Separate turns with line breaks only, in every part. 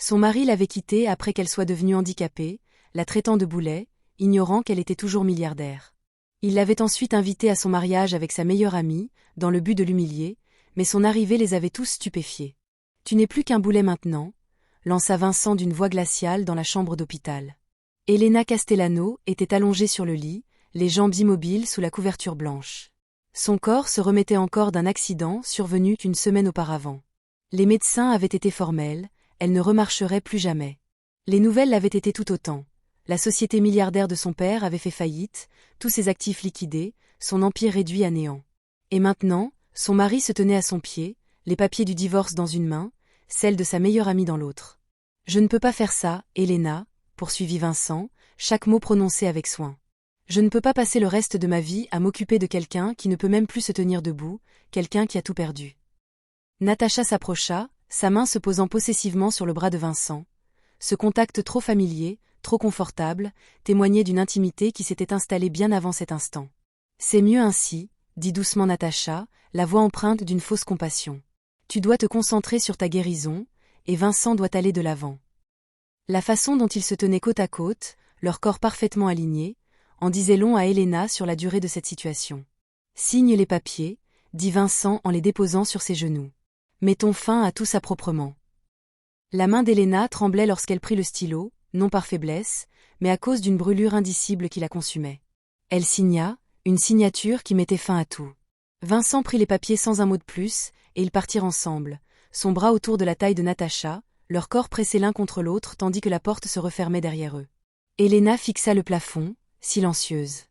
Son mari l'avait quittée après qu'elle soit devenue handicapée, la traitant de boulet, ignorant qu'elle était toujours milliardaire. Il l'avait ensuite invitée à son mariage avec sa meilleure amie, dans le but de l'humilier, mais son arrivée les avait tous stupéfiés. « Tu n'es plus qu'un boulet maintenant », lança Vincent d'une voix glaciale dans la chambre d'hôpital. Elena Castellano était allongée sur le lit, les jambes immobiles sous la couverture blanche. Son corps se remettait encore d'un accident survenu une semaine auparavant. Les médecins avaient été formels, elle ne remarcherait plus jamais. Les nouvelles l'avaient été tout autant. La société milliardaire de son père avait fait faillite, tous ses actifs liquidés, son empire réduit à néant. Et maintenant, son mari se tenait à son pied, les papiers du divorce dans une main, celle de sa meilleure amie dans l'autre. « Je ne peux pas faire ça, Elena », poursuivit Vincent, chaque mot prononcé avec soin. « Je ne peux pas passer le reste de ma vie à m'occuper de quelqu'un qui ne peut même plus se tenir debout, quelqu'un qui a tout perdu. » Natacha s'approcha, sa main se posant possessivement sur le bras de Vincent. Ce contact trop familier, trop confortable, témoignait d'une intimité qui s'était installée bien avant cet instant. « C'est mieux ainsi, » dit doucement Natacha, la voix empreinte d'une fausse compassion. « Tu dois te concentrer sur ta guérison, et Vincent doit aller de l'avant. » La façon dont ils se tenaient côte à côte, leur corps parfaitement alignés, en disait long à Elena sur la durée de cette situation. « Signe les papiers, » dit Vincent en les déposant sur ses genoux. « Mettons fin à tout ça proprement. » La main d'Elena tremblait lorsqu'elle prit le stylo, non par faiblesse, mais à cause d'une brûlure indicible qui la consumait. Elle signa, une signature qui mettait fin à tout. Vincent prit les papiers sans un mot de plus, et ils partirent ensemble, son bras autour de la taille de Natacha, leurs corps pressés l'un contre l'autre tandis que la porte se refermait derrière eux. Elena fixa le plafond, silencieuse.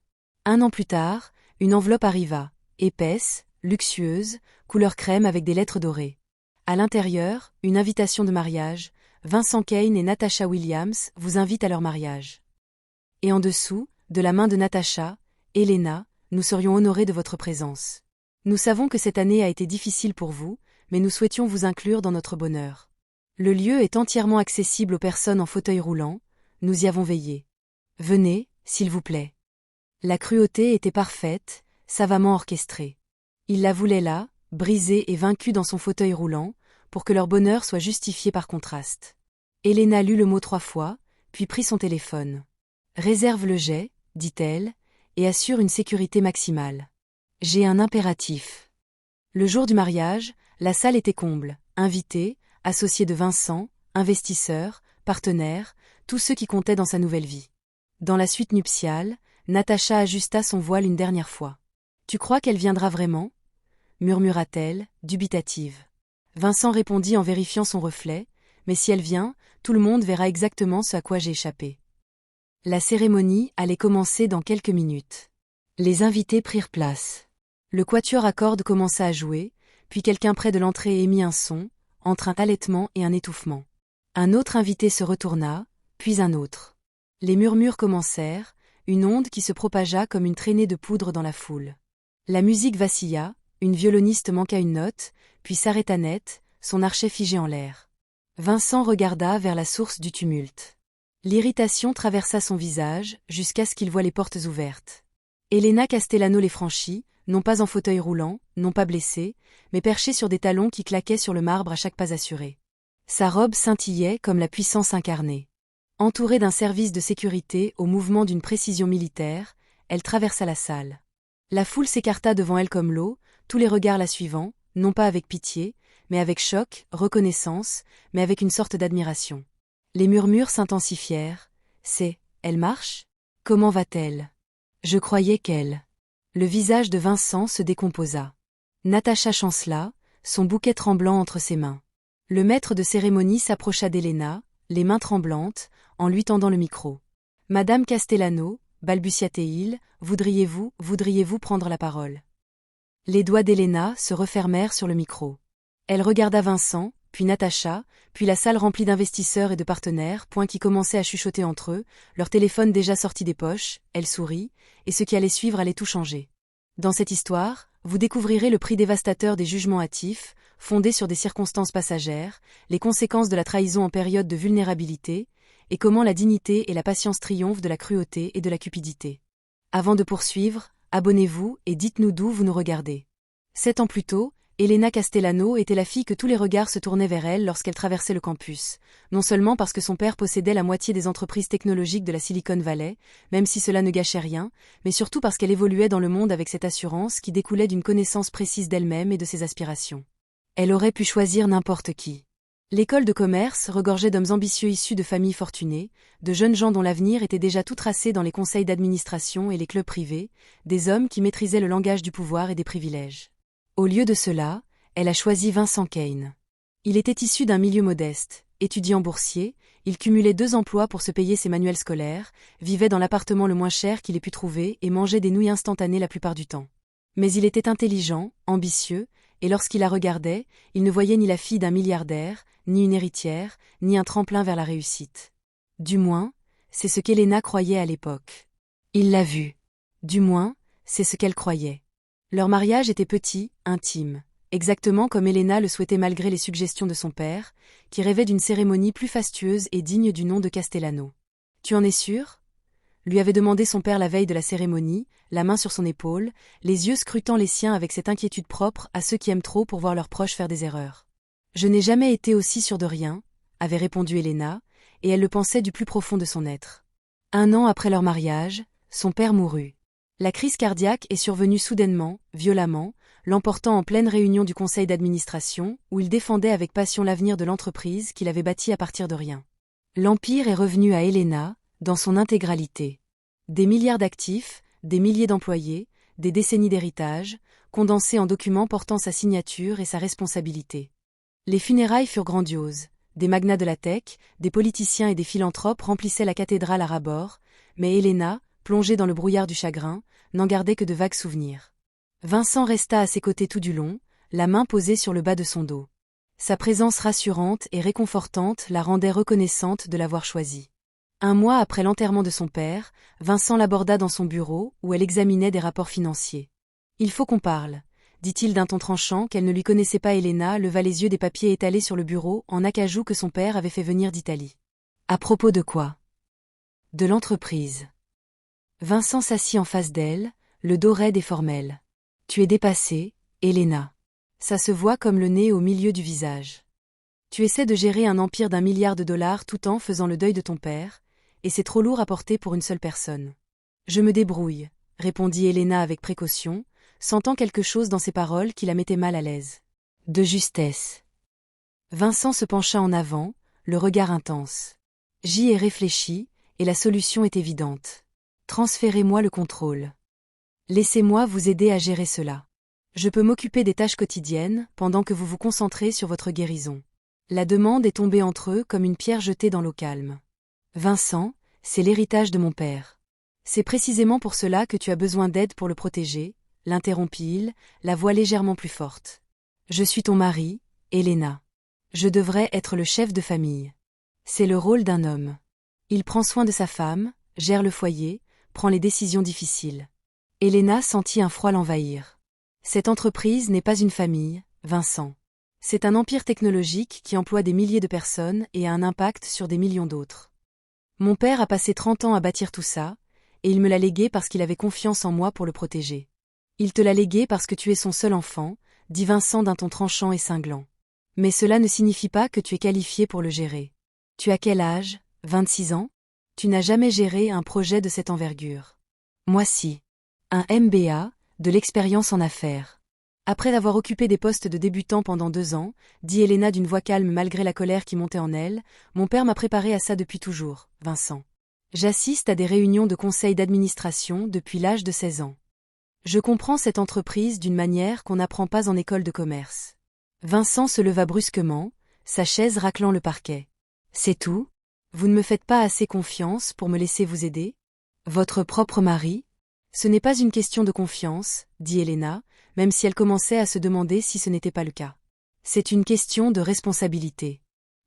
1 an plus tard, une enveloppe arriva, épaisse, luxueuse, couleur crème avec des lettres dorées. À l'intérieur, une invitation de mariage, Vincent Kane et Natasha Williams vous invitent à leur mariage. Et en dessous, de la main de Natacha, Elena, nous serions honorés de votre présence. Nous savons que cette année a été difficile pour vous, mais nous souhaitions vous inclure dans notre bonheur. Le lieu est entièrement accessible aux personnes en fauteuil roulant, nous y avons veillé. Venez, s'il vous plaît. La cruauté était parfaite, savamment orchestrée. Il la voulait là, brisée et vaincue dans son fauteuil roulant, pour que leur bonheur soit justifié par contraste. Elena lut le mot 3 fois, puis prit son téléphone. « Réserve le jet, dit-elle, et assure une sécurité maximale. J'ai un impératif. » Le jour du mariage, la salle était comble, invités, associés de Vincent, investisseurs, partenaires, tous ceux qui comptaient dans sa nouvelle vie. Dans la suite nuptiale, Natacha ajusta son voile une dernière fois. « Tu crois qu'elle viendra vraiment ?» murmura-t-elle, dubitative. Vincent répondit en vérifiant son reflet, « Mais si elle vient, tout le monde verra exactement ce à quoi j'ai échappé. » La cérémonie allait commencer dans quelques minutes. Les invités prirent place. Le quatuor à cordes commença à jouer, puis quelqu'un près de l'entrée émit un son, entre un halètement et un étouffement. Un autre invité se retourna, puis un autre. Les murmures commencèrent, une onde qui se propagea comme une traînée de poudre dans la foule. La musique vacilla, une violoniste manqua une note, puis s'arrêta net, son archet figé en l'air. Vincent regarda vers la source du tumulte. L'irritation traversa son visage, jusqu'à ce qu'il voie les portes ouvertes. Elena Castellano les franchit, non pas en fauteuil roulant, non pas blessée, mais perchée sur des talons qui claquaient sur le marbre à chaque pas assuré. Sa robe scintillait comme la puissance incarnée. Entourée d'un service de sécurité au mouvement d'une précision militaire, elle traversa la salle. La foule s'écarta devant elle comme l'eau, tous les regards la suivant, non pas avec pitié, mais avec choc, reconnaissance, mais avec une sorte d'admiration. Les murmures s'intensifièrent. « Elle marche ? Comment va-t-elle ? Je croyais qu'elle... » Le visage de Vincent se décomposa. Natacha chancela, son bouquet tremblant entre ses mains. Le maître de cérémonie s'approcha d'Elena, les mains tremblantes, en lui tendant le micro. « Madame Castellano, balbutia-t-il, voudriez-vous prendre la parole ?» Les doigts d'Elena se refermèrent sur le micro. Elle regarda Vincent, puis Natacha, puis la salle remplie d'investisseurs et de partenaires, qui commençaient à chuchoter entre eux, leur téléphone déjà sorti des poches, elle sourit, et ce qui allait suivre allait tout changer. Dans cette histoire, vous découvrirez le prix dévastateur des jugements hâtifs, fondés sur des circonstances passagères, les conséquences de la trahison en période de vulnérabilité, et comment la dignité et la patience triomphent de la cruauté et de la cupidité. Avant de poursuivre, abonnez-vous et dites-nous d'où vous nous regardez. 7 ans plus tôt, Elena Castellano était la fille que tous les regards se tournaient vers elle lorsqu'elle traversait le campus, non seulement parce que son père possédait la moitié des entreprises technologiques de la Silicon Valley, même si cela ne gâchait rien, mais surtout parce qu'elle évoluait dans le monde avec cette assurance qui découlait d'une connaissance précise d'elle-même et de ses aspirations. Elle aurait pu choisir n'importe qui. L'école de commerce regorgeait d'hommes ambitieux issus de familles fortunées, de jeunes gens dont l'avenir était déjà tout tracé dans les conseils d'administration et les clubs privés, des hommes qui maîtrisaient le langage du pouvoir et des privilèges. Au lieu de cela, elle a choisi Vincent Kane. Il était issu d'un milieu modeste, étudiant boursier, il cumulait 2 emplois pour se payer ses manuels scolaires, vivait dans l'appartement le moins cher qu'il ait pu trouver et mangeait des nouilles instantanées la plupart du temps. Mais il était intelligent, ambitieux, et lorsqu'il la regardait, il ne voyait ni la fille d'un milliardaire, ni une héritière, ni un tremplin vers la réussite. Du moins, c'est ce qu'Elena croyait à l'époque. Il l'a vue. Du moins, c'est ce qu'elle croyait. Leur mariage était petit, intime, exactement comme Elena le souhaitait malgré les suggestions de son père, qui rêvait d'une cérémonie plus fastueuse et digne du nom de Castellano. « Tu en es sûr ?» lui avait demandé son père la veille de la cérémonie, la main sur son épaule, les yeux scrutant les siens avec cette inquiétude propre à ceux qui aiment trop pour voir leurs proches faire des erreurs. « Je n'ai jamais été aussi sûre de rien, » avait répondu Elena, et elle le pensait du plus profond de son être. 1 an après leur mariage, son père mourut. La crise cardiaque est survenue soudainement, violemment, l'emportant en pleine réunion du conseil d'administration, où il défendait avec passion l'avenir de l'entreprise qu'il avait bâtie à partir de rien. L'empire est revenu à Elena, dans son intégralité. Des milliards d'actifs, des milliers d'employés, des décennies d'héritage, condensés en documents portant sa signature et sa responsabilité. Les funérailles furent grandioses. Des magnats de la tech, des politiciens et des philanthropes remplissaient la cathédrale à ras-bord, mais Elena, plongée dans le brouillard du chagrin, n'en gardait que de vagues souvenirs. Vincent resta à ses côtés tout du long, la main posée sur le bas de son dos. Sa présence rassurante et réconfortante la rendait reconnaissante de l'avoir choisi. 1 mois après l'enterrement de son père, Vincent l'aborda dans son bureau où elle examinait des rapports financiers. « Il faut qu'on parle », dit-il d'un ton tranchant qu'elle ne lui connaissait pas. Elena leva les yeux des papiers étalés sur le bureau en acajou que son père avait fait venir d'Italie. « À propos de quoi ?»« De l'entreprise. » Vincent s'assit en face d'elle, le dos raide et formel. « Tu es dépassée, Elena. Ça se voit comme le nez au milieu du visage. Tu essaies de gérer un empire d'1 milliard de dollars tout en faisant le deuil de ton père, et c'est trop lourd à porter pour une seule personne. »« Je me débrouille, » répondit Elena avec précaution, sentant quelque chose dans ses paroles qui la mettait mal à l'aise. « De justesse. » Vincent se pencha en avant, le regard intense. « J'y ai réfléchi, et la solution est évidente. Transférez-moi le contrôle. Laissez-moi vous aider à gérer cela. Je peux m'occuper des tâches quotidiennes pendant que vous vous concentrez sur votre guérison. » La demande est tombée entre eux comme une pierre jetée dans l'eau calme. « Vincent, c'est l'héritage de mon père. C'est précisément pour cela que tu as besoin d'aide pour le protéger, » l'interrompit-il, la voix légèrement plus forte. « Je suis ton mari, Elena. Je devrais être le chef de famille. C'est le rôle d'un homme. Il prend soin de sa femme, gère le foyer, prend les décisions difficiles. » Elena sentit un froid l'envahir. Cette entreprise n'est pas une famille, Vincent. C'est un empire technologique qui emploie des milliers de personnes et a un impact sur des millions d'autres. Mon père a passé 30 ans à bâtir tout ça, et il me l'a légué parce qu'il avait confiance en moi pour le protéger. Il te l'a légué parce que tu es son seul enfant, dit Vincent d'un ton tranchant et cinglant. Mais cela ne signifie pas que tu es qualifié pour le gérer. Tu as quel âge, 26 ans? Tu n'as jamais géré un projet de cette envergure. Moi si. Un MBA, de l'expérience en affaires. Après avoir occupé des postes de débutant pendant 2 ans, dit Elena d'une voix calme malgré la colère qui montait en elle, mon père m'a préparé à ça depuis toujours, Vincent. J'assiste à des réunions de conseil d'administration depuis l'âge de 16 ans. Je comprends cette entreprise d'une manière qu'on n'apprend pas en école de commerce. Vincent se leva brusquement, sa chaise raclant le parquet. C'est tout? Vous ne me faites pas assez confiance pour me laisser vous aider? Votre propre mari? Ce n'est pas une question de confiance, dit Elena, même si elle commençait à se demander si ce n'était pas le cas. C'est une question de responsabilité.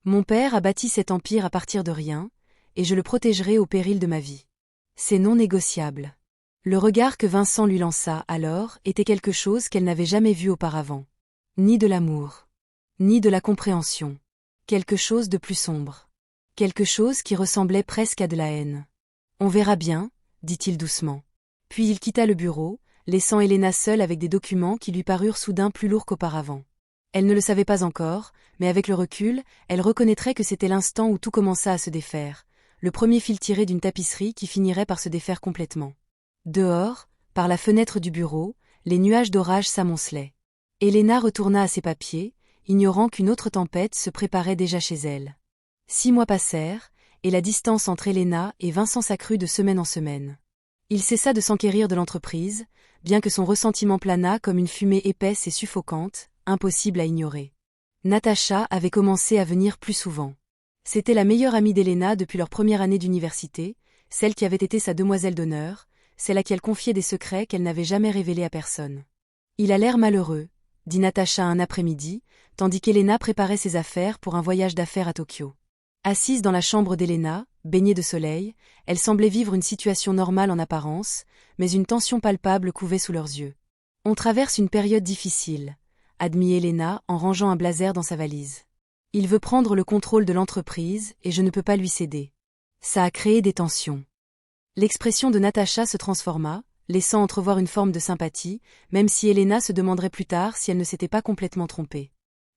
Mon père a bâti cet empire à partir de rien, et je le protégerai au péril de ma vie. C'est non négociable. Le regard que Vincent lui lança alors était quelque chose qu'elle n'avait jamais vu auparavant. Ni de l'amour, ni de la compréhension. Quelque chose de plus sombre. Quelque chose qui ressemblait presque à de la haine. On verra bien, dit-il doucement. Puis il quitta le bureau, laissant Elena seule avec des documents qui lui parurent soudain plus lourds qu'auparavant. Elle ne le savait pas encore, mais avec le recul, elle reconnaîtrait que c'était l'instant où tout commença à se défaire, le premier fil tiré d'une tapisserie qui finirait par se défaire complètement. Dehors, par la fenêtre du bureau, les nuages d'orage s'amoncelaient. Helena retourna à ses papiers, ignorant qu'une autre tempête se préparait déjà chez elle. 6 mois passèrent, et la distance entre Helena et Vincent s'accrut de semaine en semaine. Il cessa de s'enquérir de l'entreprise, bien que son ressentiment planât comme une fumée épaisse et suffocante, impossible à ignorer. Natacha avait commencé à venir plus souvent. C'était la meilleure amie d'Helena depuis leur première année d'université, celle qui avait été sa demoiselle d'honneur, celle à qui elle confiait des secrets qu'elle n'avait jamais révélés à personne. Il a l'air malheureux, dit Natacha un après-midi, tandis qu'Helena préparait ses affaires pour un voyage d'affaires à Tokyo. Assise dans la chambre d'Helena, baignée de soleil, elle semblait vivre une situation normale en apparence, mais une tension palpable couvait sous leurs yeux. On traverse une période difficile, admit Helena en rangeant un blazer dans sa valise. Il veut prendre le contrôle de l'entreprise et je ne peux pas lui céder. Ça a créé des tensions. L'expression de Natacha se transforma, laissant entrevoir une forme de sympathie, même si Helena se demanderait plus tard si elle ne s'était pas complètement trompée.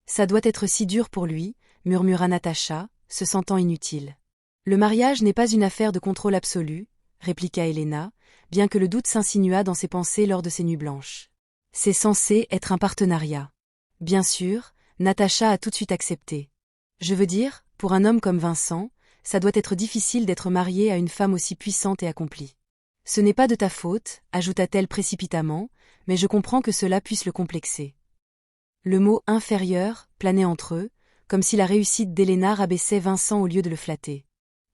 Ça doit être si dur pour lui, murmura Natacha, se sentant inutile. Le mariage n'est pas une affaire de contrôle absolu, répliqua Helena, bien que le doute s'insinua dans ses pensées lors de ces nuits blanches. C'est censé être un partenariat. Bien sûr, Natacha a tout de suite accepté. Je veux dire, pour un homme comme Vincent, ça doit être difficile d'être marié à une femme aussi puissante et accomplie. Ce n'est pas de ta faute, ajouta-t-elle précipitamment, mais je comprends que cela puisse le complexer. Le mot inférieur planait entre eux, comme si la réussite d'Helena rabaissait Vincent au lieu de le flatter.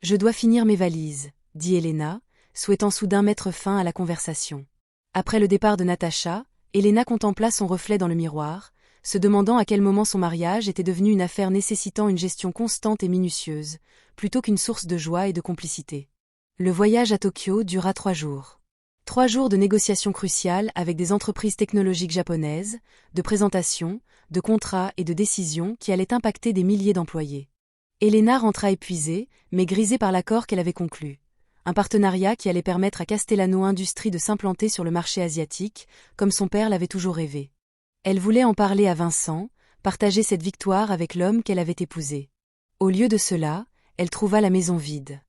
Je dois finir mes valises, dit Helena, souhaitant soudain mettre fin à la conversation. Après le départ de Natacha, Helena contempla son reflet dans le miroir, se demandant à quel moment son mariage était devenu une affaire nécessitant une gestion constante et minutieuse, plutôt qu'une source de joie et de complicité. Le voyage à Tokyo dura 3 jours. 3 jours de négociations cruciales avec des entreprises technologiques japonaises, de présentations, de contrats et de décisions qui allaient impacter des milliers d'employés. Helena rentra épuisée, mais grisée par l'accord qu'elle avait conclu. Un partenariat qui allait permettre à Castellano Industries de s'implanter sur le marché asiatique, comme son père l'avait toujours rêvé. Elle voulait en parler à Vincent, partager cette victoire avec l'homme qu'elle avait épousé. Au lieu de cela, elle trouva la maison vide.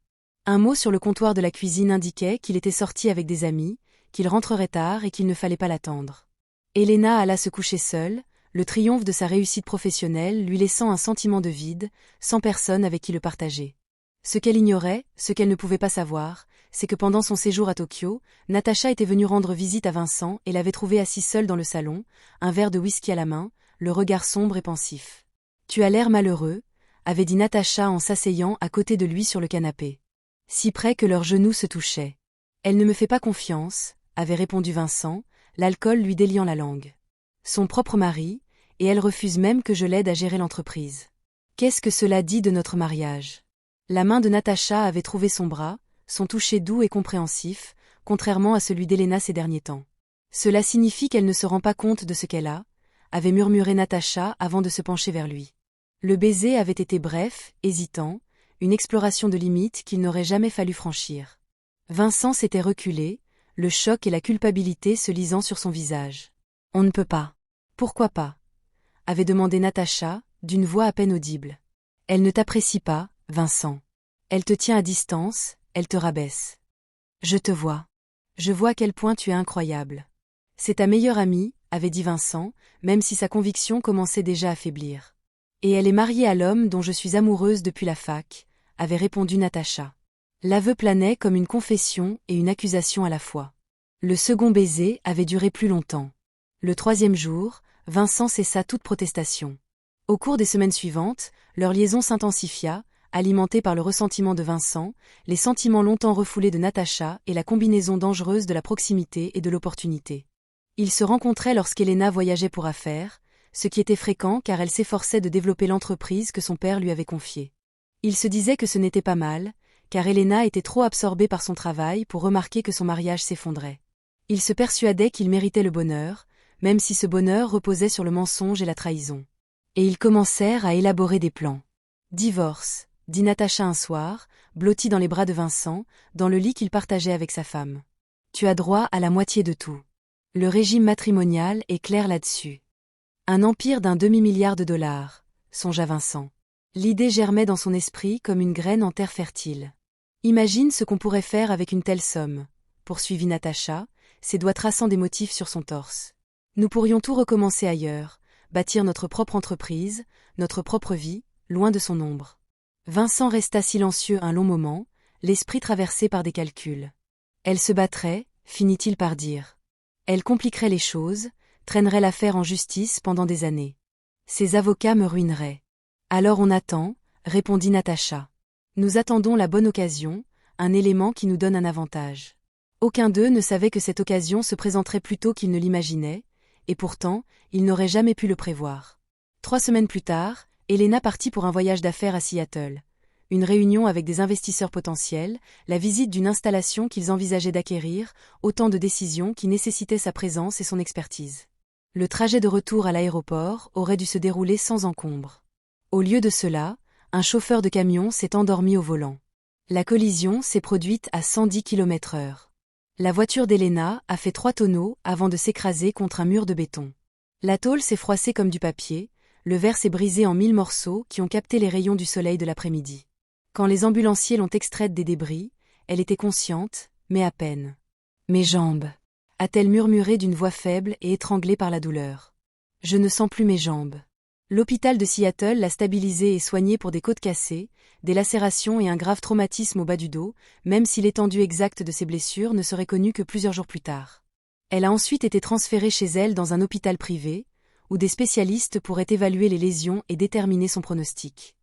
Un mot sur le comptoir de la cuisine indiquait qu'il était sorti avec des amis, qu'il rentrerait tard et qu'il ne fallait pas l'attendre. Helena alla se coucher seule, le triomphe de sa réussite professionnelle lui laissant un sentiment de vide, sans personne avec qui le partager. Ce qu'elle ignorait, ce qu'elle ne pouvait pas savoir, c'est que pendant son séjour à Tokyo, Natacha était venue rendre visite à Vincent et l'avait trouvé assis seul dans le salon, un verre de whisky à la main, le regard sombre et pensif. « Tu as l'air malheureux », avait dit Natacha en s'asseyant à côté de lui sur le canapé. Si près que leurs genoux se touchaient. « Elle ne me fait pas confiance », avait répondu Vincent, l'alcool lui déliant la langue. Son propre mari, et elle refuse même que je l'aide à gérer l'entreprise. Qu'est-ce que cela dit de notre mariage ? La main de Natacha avait trouvé son bras, son toucher doux et compréhensif, contrairement à celui d'Helena ces derniers temps. Cela signifie qu'elle ne se rend pas compte de ce qu'elle a, avait murmuré Natacha avant de se pencher vers lui. Le baiser avait été bref, hésitant, une exploration de limites qu'il n'aurait jamais fallu franchir. Vincent s'était reculé, le choc et la culpabilité se lisant sur son visage. « On ne peut pas. »« Pourquoi pas ?» avait demandé Natacha, d'une voix à peine audible. « Elle ne t'apprécie pas, Vincent. Elle te tient à distance, elle te rabaisse. Je te vois. Je vois à quel point tu es incroyable. C'est ta meilleure amie, avait dit Vincent, même si sa conviction commençait déjà à faiblir. Et elle est mariée à l'homme dont je suis amoureuse depuis la fac, avait répondu Natacha. L'aveu planait comme une confession et une accusation à la fois. Le second baiser avait duré plus longtemps. Le 3e jour, Vincent cessa toute protestation. Au cours des semaines suivantes, leur liaison s'intensifia, alimentée par le ressentiment de Vincent, les sentiments longtemps refoulés de Natacha et la combinaison dangereuse de la proximité et de l'opportunité. Ils se rencontraient lorsqu'Helena voyageait pour affaires, ce qui était fréquent car elle s'efforçait de développer l'entreprise que son père lui avait confiée. Il se disait que ce n'était pas mal, car Helena était trop absorbée par son travail pour remarquer que son mariage s'effondrait. Il se persuadait qu'il méritait le bonheur, même si ce bonheur reposait sur le mensonge et la trahison. Et ils commencèrent à élaborer des plans. « Divorce », dit Natacha un soir, blottie dans les bras de Vincent, dans le lit qu'il partageait avec sa femme. « Tu as droit à la moitié de tout. Le régime matrimonial est clair là-dessus. Un empire d'un demi-milliard de dollars, songea Vincent. L'idée germait dans son esprit comme une graine en terre fertile. Imagine ce qu'on pourrait faire avec une telle somme, poursuivit Natacha, ses doigts traçant des motifs sur son torse. Nous pourrions tout recommencer ailleurs, bâtir notre propre entreprise, notre propre vie, loin de son ombre. Vincent resta silencieux un long moment, l'esprit traversé par des calculs. Elle se battrait, finit-il par dire. Elle compliquerait les choses, traînerait l'affaire en justice pendant des années. Ses avocats me ruineraient. Alors on attend, répondit Natacha. Nous attendons la bonne occasion, un élément qui nous donne un avantage. Aucun d'eux ne savait que cette occasion se présenterait plus tôt qu'il ne l'imaginait, et pourtant, il n'aurait jamais pu le prévoir. 3 semaines plus tard, Helena partit pour un voyage d'affaires à Seattle. Une réunion avec des investisseurs potentiels, la visite d'une installation qu'ils envisageaient d'acquérir, autant de décisions qui nécessitaient sa présence et son expertise. Le trajet de retour à l'aéroport aurait dû se dérouler sans encombre. Au lieu de cela, un chauffeur de camion s'est endormi au volant. La collision s'est produite à 110 km/h. La voiture d'Helena a fait 3 tonneaux avant de s'écraser contre un mur de béton. La tôle s'est froissée comme du papier, le verre s'est brisé en 1000 morceaux qui ont capté les rayons du soleil de l'après-midi. Quand les ambulanciers l'ont extraite des débris, elle était consciente, mais à peine. « Mes jambes » a-t-elle murmuré d'une voix faible et étranglée par la douleur. « Je ne sens plus mes jambes. » L'hôpital de Seattle l'a stabilisée et soignée pour des côtes cassées, des lacérations et un grave traumatisme au bas du dos, même si l'étendue exacte de ses blessures ne serait connue que plusieurs jours plus tard. Elle a ensuite été transférée chez elle dans un hôpital privé, où des spécialistes pourraient évaluer les lésions et déterminer son pronostic.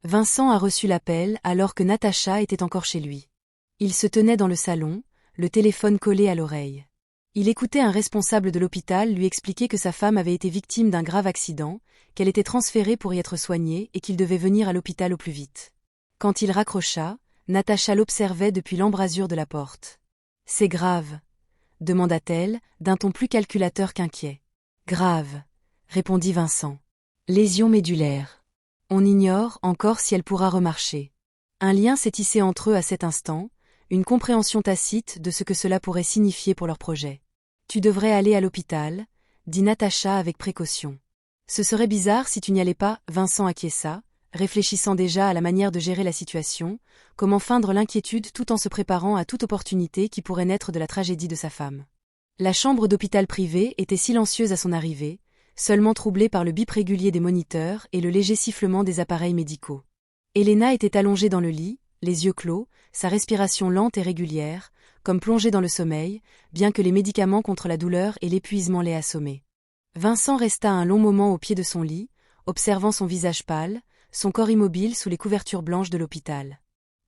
Vincent a reçu l'appel alors que Natacha était encore chez lui. Il se tenait dans le salon, le téléphone collé à l'oreille. Il écoutait un responsable de l'hôpital lui expliquer que sa femme avait été victime d'un grave accident, qu'elle était transférée pour y être soignée et qu'il devait venir à l'hôpital au plus vite. Quand il raccrocha, Natacha l'observait depuis l'embrasure de la porte. « C'est grave ?» demanda-t-elle, d'un ton plus calculateur qu'inquiet. « Grave », répondit Vincent. « Lésion médulaire. On ignore encore si elle pourra remarcher. » Un lien s'est tissé entre eux à cet instant, une compréhension tacite de ce que cela pourrait signifier pour leur projet. « Tu devrais aller à l'hôpital », dit Natacha avec précaution. « Ce serait bizarre si tu n'y allais pas. » Vincent acquiesça, réfléchissant déjà à la manière de gérer la situation, comment feindre l'inquiétude tout en se préparant à toute opportunité qui pourrait naître de la tragédie de sa femme. La chambre d'hôpital privé était silencieuse à son arrivée, seulement troublée par le bip régulier des moniteurs et le léger sifflement des appareils médicaux. Helena était allongée dans le lit, les yeux clos, sa respiration lente et régulière, comme plongée dans le sommeil, bien que les médicaments contre la douleur et l'épuisement l'aient assommée. Vincent resta un long moment au pied de son lit, observant son visage pâle, son corps immobile sous les couvertures blanches de l'hôpital.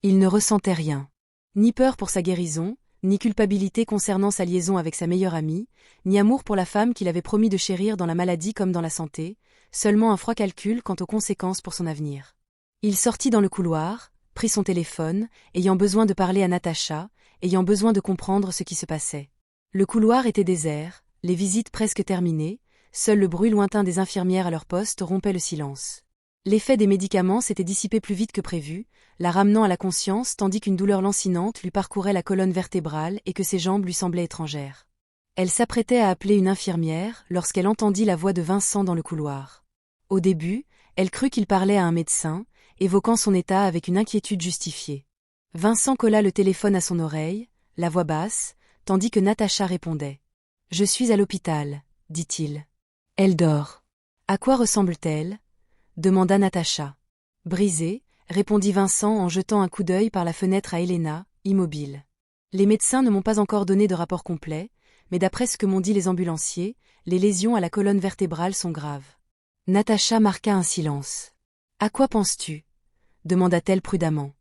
Il ne ressentait rien. Ni peur pour sa guérison, ni culpabilité concernant sa liaison avec sa meilleure amie, ni amour pour la femme qu'il avait promis de chérir dans la maladie comme dans la santé, seulement un froid calcul quant aux conséquences pour son avenir. Il sortit dans le couloir, prit son téléphone, ayant besoin de parler à Natacha, ayant besoin de comprendre ce qui se passait. Le couloir était désert, les visites presque terminées, seul le bruit lointain des infirmières à leur poste rompait le silence. L'effet des médicaments s'était dissipé plus vite que prévu, la ramenant à la conscience tandis qu'une douleur lancinante lui parcourait la colonne vertébrale et que ses jambes lui semblaient étrangères. Elle s'apprêtait à appeler une infirmière lorsqu'elle entendit la voix de Vincent dans le couloir. Au début, elle crut qu'il parlait à un médecin, évoquant son état avec une inquiétude justifiée. Vincent colla le téléphone à son oreille, la voix basse, tandis que Natacha répondait. « Je suis à l'hôpital, dit-il. »« Elle dort. »« À quoi ressemble-t-elle » demanda Natacha. « Brisée, » répondit Vincent en jetant un coup d'œil par la fenêtre à Helena, immobile. « Les médecins ne m'ont pas encore donné de rapport complet, mais d'après ce que m'ont dit les ambulanciers, les lésions à la colonne vertébrale sont graves. » Natacha marqua un silence. « À quoi penses-tu » demanda-t-elle prudemment.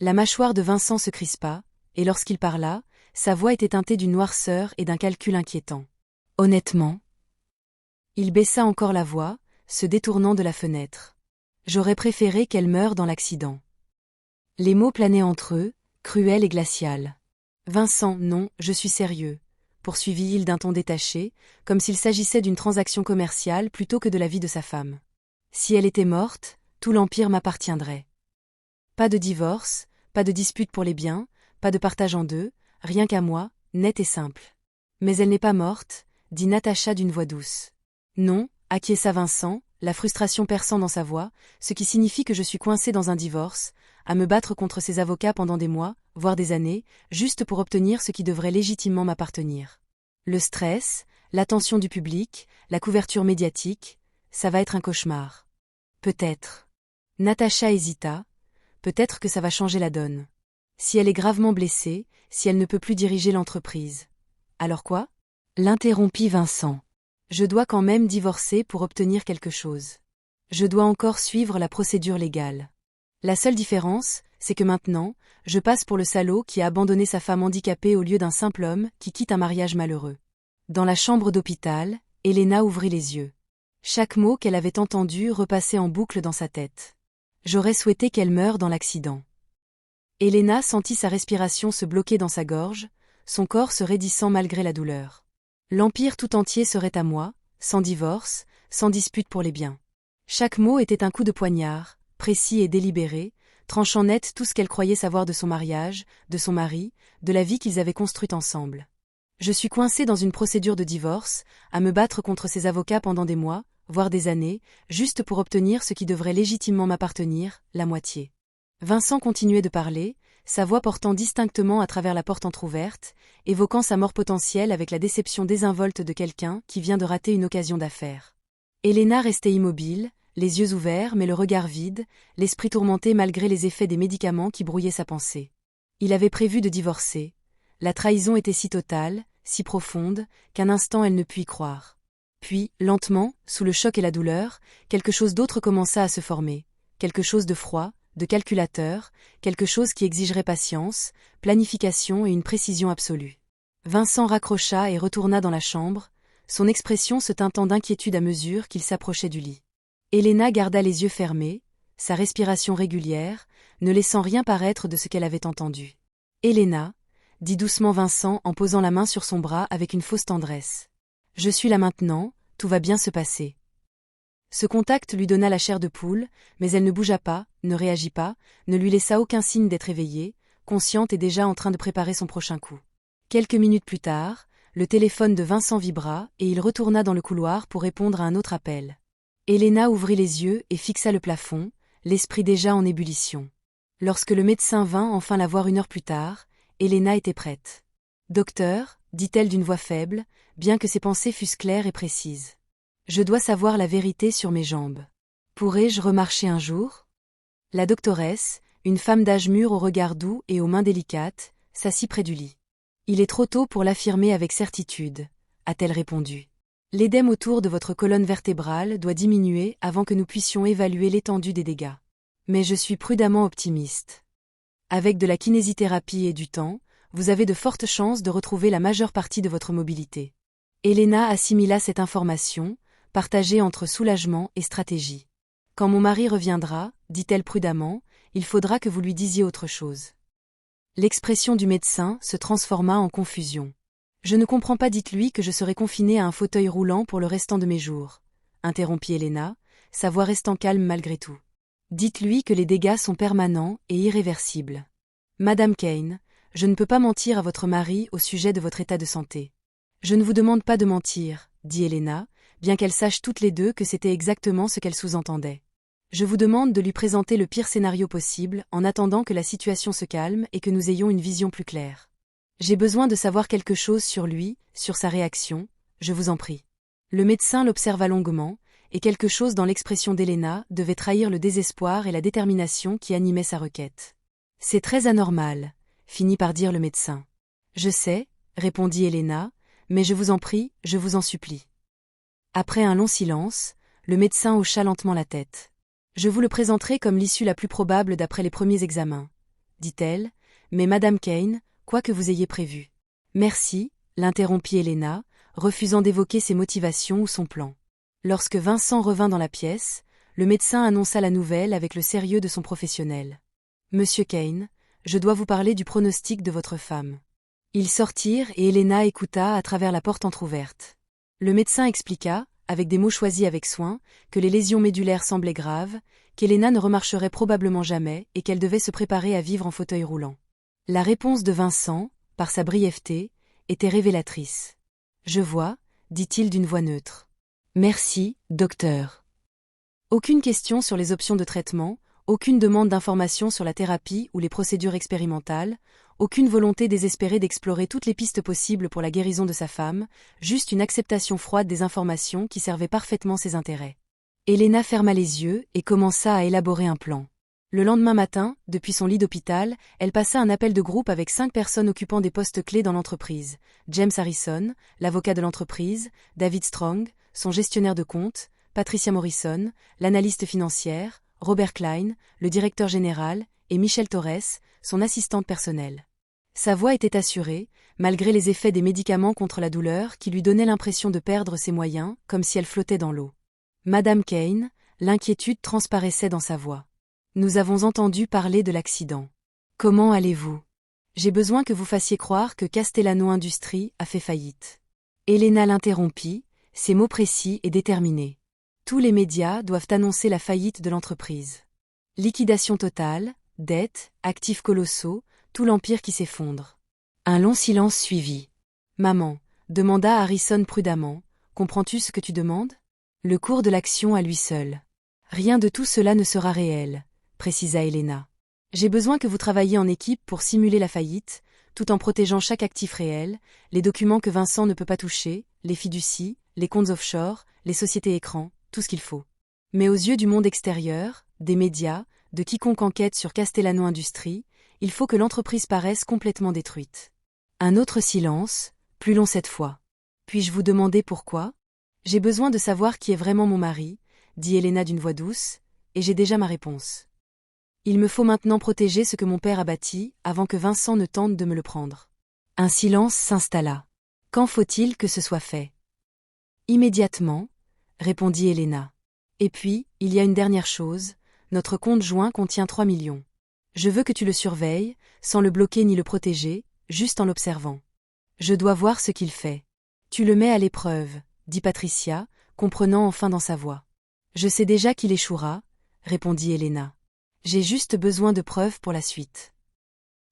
La mâchoire de Vincent se crispa, et lorsqu'il parla, sa voix était teintée d'une noirceur et d'un calcul inquiétant. « Honnêtement ?» Il baissa encore la voix, se détournant de la fenêtre. « J'aurais préféré qu'elle meure dans l'accident. » Les mots planaient entre eux, cruels et glacials. « Vincent, non, je suis sérieux, » poursuivit-il d'un ton détaché, comme s'il s'agissait d'une transaction commerciale plutôt que de la vie de sa femme. « Si elle était morte, tout l'empire m'appartiendrait. Pas de divorce, pas de dispute pour les biens, pas de partage en deux, rien qu'à moi, net et simple. » « Mais elle n'est pas morte, » dit Natacha d'une voix douce. « Non, Acquiesça Vincent, la frustration perçant dans sa voix, ce qui signifie que je suis coincé dans un divorce, à me battre contre ces avocats pendant des mois, voire des années, juste pour obtenir ce qui devrait légitimement m'appartenir. Le stress, l'attention du public, la couverture médiatique, ça va être un cauchemar. Peut-être. Natacha hésita. Peut-être que ça va changer la donne. Si elle est gravement blessée, si elle ne peut plus diriger l'entreprise. Alors quoi? L'interrompit Vincent. Je dois quand même divorcer pour obtenir quelque chose. Je dois encore suivre la procédure légale. La seule différence, c'est que maintenant, je passe pour le salaud qui a abandonné sa femme handicapée au lieu d'un simple homme qui quitte un mariage malheureux. Dans la chambre d'hôpital, Elena ouvrit les yeux. Chaque mot qu'elle avait entendu repassait en boucle dans sa tête. J'aurais souhaité qu'elle meure dans l'accident. Elena sentit sa respiration se bloquer dans sa gorge, son corps se raidissant malgré la douleur. L'empire tout entier serait à moi, sans divorce, sans dispute pour les biens. Chaque mot était un coup de poignard, précis et délibéré, tranchant net tout ce qu'elle croyait savoir de son mariage, de son mari, de la vie qu'ils avaient construite ensemble. Je suis coincée dans une procédure de divorce, à me battre contre ces avocats pendant des mois, voire des années, juste pour obtenir ce qui devrait légitimement m'appartenir, la moitié. Vincent continuait de parler, sa voix portant distinctement à travers la porte entr'ouverte, évoquant sa mort potentielle avec la déception désinvolte de quelqu'un qui vient de rater une occasion d'affaires. Elena restait immobile, les yeux ouverts mais le regard vide, l'esprit tourmenté malgré les effets des médicaments qui brouillaient sa pensée. Il avait prévu de divorcer. La trahison était si totale, si profonde, qu'un instant elle ne put y croire. Puis, lentement, sous le choc et la douleur, quelque chose d'autre commença à se former, quelque chose de froid, de calculateur, quelque chose qui exigerait patience, planification et une précision absolue. Vincent raccrocha et retourna dans la chambre, son expression se teintant d'inquiétude à mesure qu'il s'approchait du lit. Elena garda les yeux fermés, sa respiration régulière, ne laissant rien paraître de ce qu'elle avait entendu. « Elena » dit doucement Vincent en posant la main sur son bras avec une fausse tendresse. « Je suis là maintenant, tout va bien se passer. » Ce contact lui donna la chair de poule, mais elle ne bougea pas, ne réagit pas, ne lui laissa aucun signe d'être éveillée, consciente et déjà en train de préparer son prochain coup. Quelques minutes plus tard, le téléphone de Vincent vibra et il retourna dans le couloir pour répondre à un autre appel. Elena ouvrit les yeux et fixa le plafond, l'esprit déjà en ébullition. Lorsque le médecin vint enfin la voir 1 heure plus tard, Elena était prête. « Docteur » dit-elle d'une voix faible, bien que ses pensées fussent claires et précises. « Je dois savoir la vérité sur mes jambes. Pourrais-je remarcher un jour ?» La doctoresse, une femme d'âge mûr au regard doux et aux mains délicates, s'assit près du lit. « Il est trop tôt pour l'affirmer avec certitude » a-t-elle répondu. « L'édème autour de votre colonne vertébrale doit diminuer avant que nous puissions évaluer l'étendue des dégâts. Mais je suis prudemment optimiste. Avec de la kinésithérapie et du temps, vous avez de fortes chances de retrouver la majeure partie de votre mobilité. » Elena assimila cette information, partagée entre soulagement et stratégie. « Quand mon mari reviendra, dit-elle prudemment, il faudra que vous lui disiez autre chose. » L'expression du médecin se transforma en confusion. « Je ne comprends pas, dites-lui que je serai confinée à un fauteuil roulant pour le restant de mes jours, » interrompit Elena, sa voix restant calme malgré tout. « Dites-lui que les dégâts sont permanents et irréversibles. Madame Kane, je ne peux pas mentir à votre mari au sujet de votre état de santé. » « Je ne vous demande pas de mentir, » dit Elena, bien qu'elles sachent toutes les deux que c'était exactement ce qu'elle sous-entendait. « Je vous demande de lui présenter le pire scénario possible en attendant que la situation se calme et que nous ayons une vision plus claire. J'ai besoin de savoir quelque chose sur lui, sur sa réaction, je vous en prie. » Le médecin l'observa longuement, et quelque chose dans l'expression d'Elena devait trahir le désespoir et la détermination qui animaient sa requête. « C'est très anormal, » finit par dire le médecin. « Je sais, » répondit Elena, « mais je vous en prie, je vous en supplie. » Après un long silence, le médecin hocha lentement la tête. « Je vous le présenterai comme l'issue la plus probable d'après les premiers examens, » dit-elle, « mais Madame Kane, quoi que vous ayez prévu. » « Merci, » l'interrompit Elena, refusant d'évoquer ses motivations ou son plan. Lorsque Vincent revint dans la pièce, le médecin annonça la nouvelle avec le sérieux de son professionnel. « Monsieur Kane, je dois vous parler du pronostic de votre femme. » Ils sortirent et Elena écouta à travers la porte entr'ouverte. Le médecin expliqua, avec des mots choisis avec soin, que les lésions médulaires semblaient graves, qu'Elena ne remarcherait probablement jamais et qu'elle devait se préparer à vivre en fauteuil roulant. La réponse de Vincent, par sa brièveté, était révélatrice. « Je vois, dit-il d'une voix neutre. Merci, docteur. Aucune question sur les options de traitement, aucune demande d'information sur la thérapie ou les procédures expérimentales, aucune volonté désespérée d'explorer toutes les pistes possibles pour la guérison de sa femme, juste une acceptation froide des informations qui servaient parfaitement ses intérêts. Elena ferma les yeux et commença à élaborer un plan. Le lendemain matin, depuis son lit d'hôpital, elle passa un appel de groupe avec 5 personnes occupant des postes clés dans l'entreprise. James Harrison, l'avocat de l'entreprise, David Strong, son gestionnaire de compte, Patricia Morrison, l'analyste financière, Robert Klein, le directeur général, et Michelle Torres, son assistante personnelle. Sa voix était assurée, malgré les effets des médicaments contre la douleur qui lui donnaient l'impression de perdre ses moyens, comme si elle flottait dans l'eau. Madame Kane, l'inquiétude transparaissait dans sa voix. Nous avons entendu parler de l'accident. Comment allez-vous? J'ai besoin que vous fassiez croire que Castellano Industries a fait faillite. Elena l'interrompit, ses mots précis et déterminés. Tous les médias doivent annoncer la faillite de l'entreprise. Liquidation totale, dettes, actifs colossaux, tout l'empire qui s'effondre. Un long silence suivit. Maman, demanda Harrison prudemment, comprends-tu ce que tu demandes? Le cours de l'action à lui seul. Rien de tout cela ne sera réel, précisa Elena. J'ai besoin que vous travailliez en équipe pour simuler la faillite, tout en protégeant chaque actif réel, les documents que Vincent ne peut pas toucher, les fiducies, les comptes offshore, les sociétés écrans, tout ce qu'il faut. Mais aux yeux du monde extérieur, des médias, de quiconque enquête sur Castellano Industries, il faut que l'entreprise paraisse complètement détruite. Un autre silence, plus long cette fois. Puis-je vous demander pourquoi? J'ai besoin de savoir qui est vraiment mon mari, dit Elena d'une voix douce, et j'ai déjà ma réponse. Il me faut maintenant protéger ce que mon père a bâti, avant que Vincent ne tente de me le prendre. Un silence s'installa. Quand faut-il que ce soit fait? Immédiatement, répondit Elena. Et puis, il y a une dernière chose, notre compte joint contient 3 millions. Je veux que tu le surveilles, sans le bloquer ni le protéger, juste en l'observant. Je dois voir ce qu'il fait. Tu le mets à l'épreuve, dit Patricia, comprenant enfin dans sa voix. Je sais déjà qu'il échouera, répondit Elena. J'ai juste besoin de preuves pour la suite.